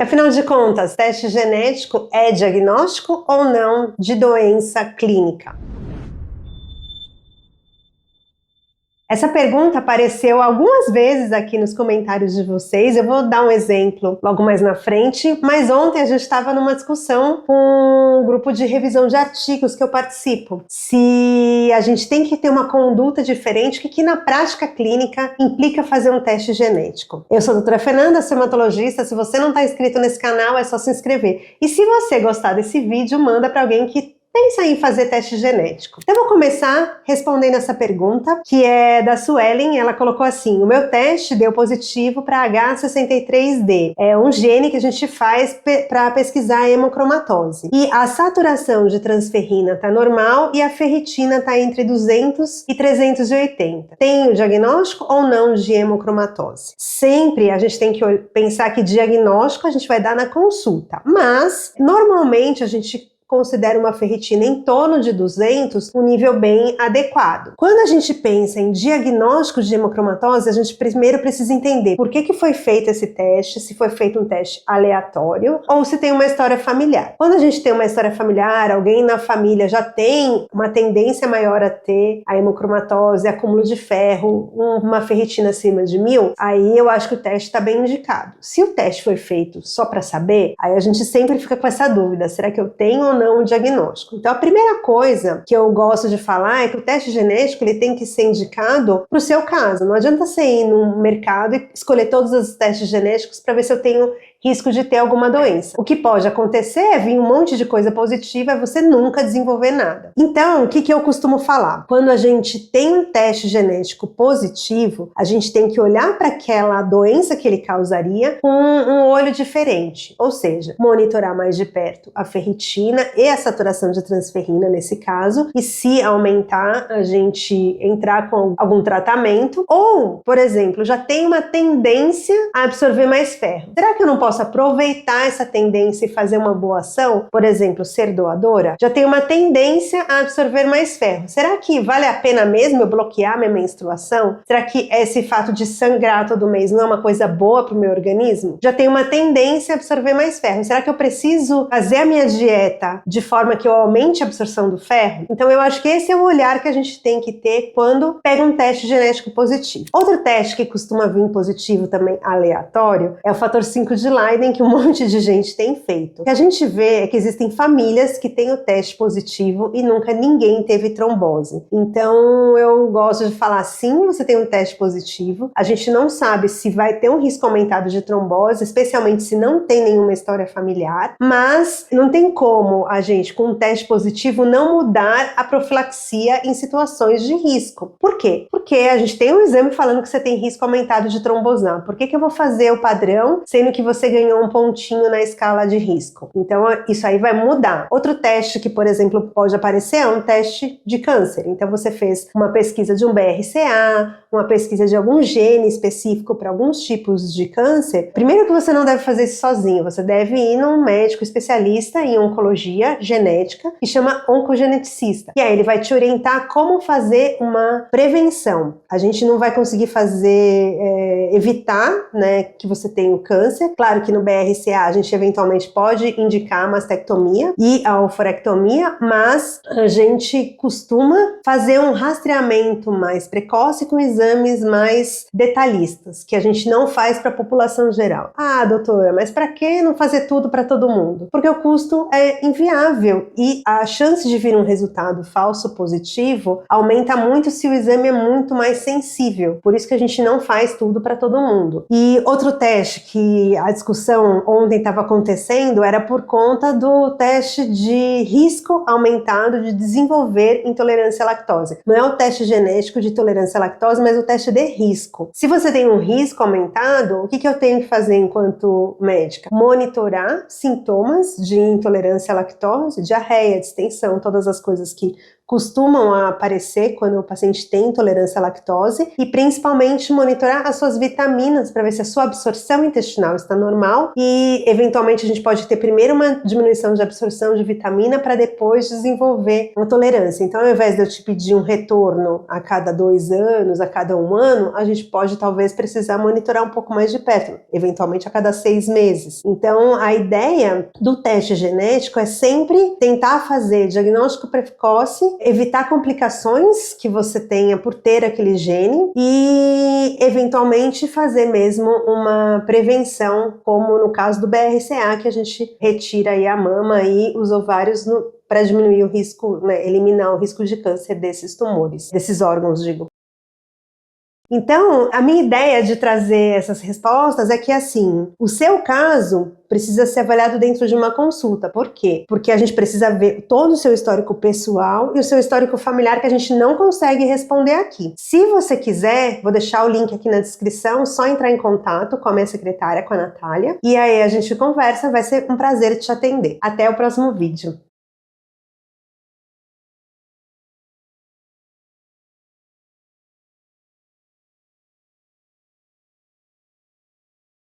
E afinal de contas, teste genético é diagnóstico ou não de doença clínica? Essa pergunta apareceu algumas vezes aqui nos comentários de vocês. Eu vou dar um exemplo logo mais na frente, mas ontem a gente estava numa discussão com um grupo de revisão de artigos que eu participo. Se a gente tem que ter uma conduta diferente, que na prática clínica implica fazer um teste genético. Eu sou a doutora Fernanda, sou hematologista. Se você não está inscrito nesse canal, é só se inscrever. E se você gostar desse vídeo, manda para alguém que pensa em fazer teste genético. Então eu vou começar respondendo essa pergunta, que é da Suelen. Ela colocou assim: o meu teste deu positivo para H63D. É um gene que a gente faz para pesquisar a hemocromatose. E a saturação de transferrina está normal e a ferritina está entre 200 e 380. Tem o diagnóstico ou não de hemocromatose? Sempre a gente tem que pensar que diagnóstico a gente vai dar na consulta, mas normalmente a gente considera uma ferritina em torno de 200 um nível bem adequado. Quando a gente pensa em diagnóstico de hemocromatose, a gente primeiro precisa entender por que foi feito esse teste, se foi feito um teste aleatório ou se tem uma história familiar. Quando a gente tem uma história familiar, alguém na família já tem uma tendência maior a ter a hemocromatose, acúmulo de ferro, uma ferritina acima de 1000, aí eu acho que o teste está bem indicado. Se o teste foi feito só para saber, aí a gente sempre fica com essa dúvida: será que eu tenho ou não o diagnóstico? Então a primeira coisa que eu gosto de falar é que o teste genético ele tem que ser indicado para o seu caso. Não adianta você ir no mercado e escolher todos os testes genéticos para ver se eu tenho risco de ter alguma doença. O que pode acontecer é vir um monte de coisa positiva e você nunca desenvolver nada. Então, o que eu costumo falar? Quando a gente tem um teste genético positivo, a gente tem que olhar para aquela doença que ele causaria com um olho diferente, ou seja, monitorar mais de perto a ferritina e a saturação de transferrina nesse caso, e se aumentar, a gente entrar com algum tratamento, ou, por exemplo, já tem uma tendência a absorver mais ferro. Será que eu não posso aproveitar essa tendência e fazer uma boa ação? Por exemplo, ser doadora? Já tem uma tendência a absorver mais ferro. Será que vale a pena mesmo eu bloquear minha menstruação? Será que esse fato de sangrar todo mês não é uma coisa boa para o meu organismo? Já tem uma tendência a absorver mais ferro. Será que eu preciso fazer a minha dieta de forma que eu aumente a absorção do ferro? Então eu acho que esse é o olhar que a gente tem que ter quando pega um teste genético positivo. Outro teste que costuma vir positivo também aleatório é o fator 5 de Leiden, que um monte de gente tem feito. O que a gente vê é que existem famílias que têm o teste positivo e nunca ninguém teve trombose. Então eu gosto de falar: sim, você tem um teste positivo, a gente não sabe se vai ter um risco aumentado de trombose, especialmente se não tem nenhuma história familiar, mas não tem como a gente, com um teste positivo, não mudar a profilaxia em situações de risco. Por quê? Porque a gente tem um exame falando que você tem risco aumentado de trombosar. Por que eu vou fazer o padrão, sendo que você ganhou um pontinho na escala de risco? Então isso aí vai mudar. Outro teste que, por exemplo, pode aparecer é um teste de câncer. Então você fez uma pesquisa de um BRCA, uma pesquisa de algum gene específico para alguns tipos de câncer. Primeiro que você não deve fazer isso sozinho, você deve ir num médico especialista em oncologia genética, que chama oncogeneticista. E aí ele vai te orientar como fazer uma prevenção. A gente não vai conseguir evitar, né, que você tenha o câncer. Claro que no BRCA a gente eventualmente pode indicar a mastectomia e a oforectomia, mas a gente costuma fazer um rastreamento mais precoce com exames mais detalhistas, que a gente não faz para a população geral. Ah, doutora, mas para que não fazer tudo para todo mundo? Porque o custo é inviável e a chance de vir um resultado falso positivo aumenta muito se o exame é muito mais sensível. Por isso que a gente não faz tudo para todo mundo. E outro teste que a discussão ontem estava acontecendo era por conta do teste de risco aumentado de desenvolver intolerância à lactose. Não é o teste genético de tolerância à lactose, mas o teste de risco. Se você tem um risco aumentado, o que eu tenho que fazer enquanto médica? Monitorar sintomas de intolerância à lactose, diarreia, distensão, todas as coisas que costumam aparecer quando o paciente tem intolerância à lactose, e principalmente monitorar as suas vitaminas para ver se a sua absorção intestinal está normal normal e eventualmente a gente pode ter primeiro uma diminuição de absorção de vitamina para depois desenvolver uma tolerância. Então, ao invés de eu te pedir um retorno a cada 2 anos, a cada 1 ano, a gente pode talvez precisar monitorar um pouco mais de perto, eventualmente a cada 6 meses. Então, a ideia do teste genético é sempre tentar fazer diagnóstico precoce, evitar complicações que você tenha por ter aquele gene e, eventualmente, fazer mesmo uma prevenção, como no caso do BRCA, que a gente retira aí a mama e os ovários para diminuir o risco, né, eliminar o risco de câncer desses tumores, desses órgãos, digo. Então, a minha ideia de trazer essas respostas é que, assim, o seu caso precisa ser avaliado dentro de uma consulta. Por quê? Porque a gente precisa ver todo o seu histórico pessoal e o seu histórico familiar que a gente não consegue responder aqui. Se você quiser, vou deixar o link aqui na descrição, só entrar em contato com a minha secretária, com a Natália, e aí a gente conversa, vai ser um prazer te atender. Até o próximo vídeo.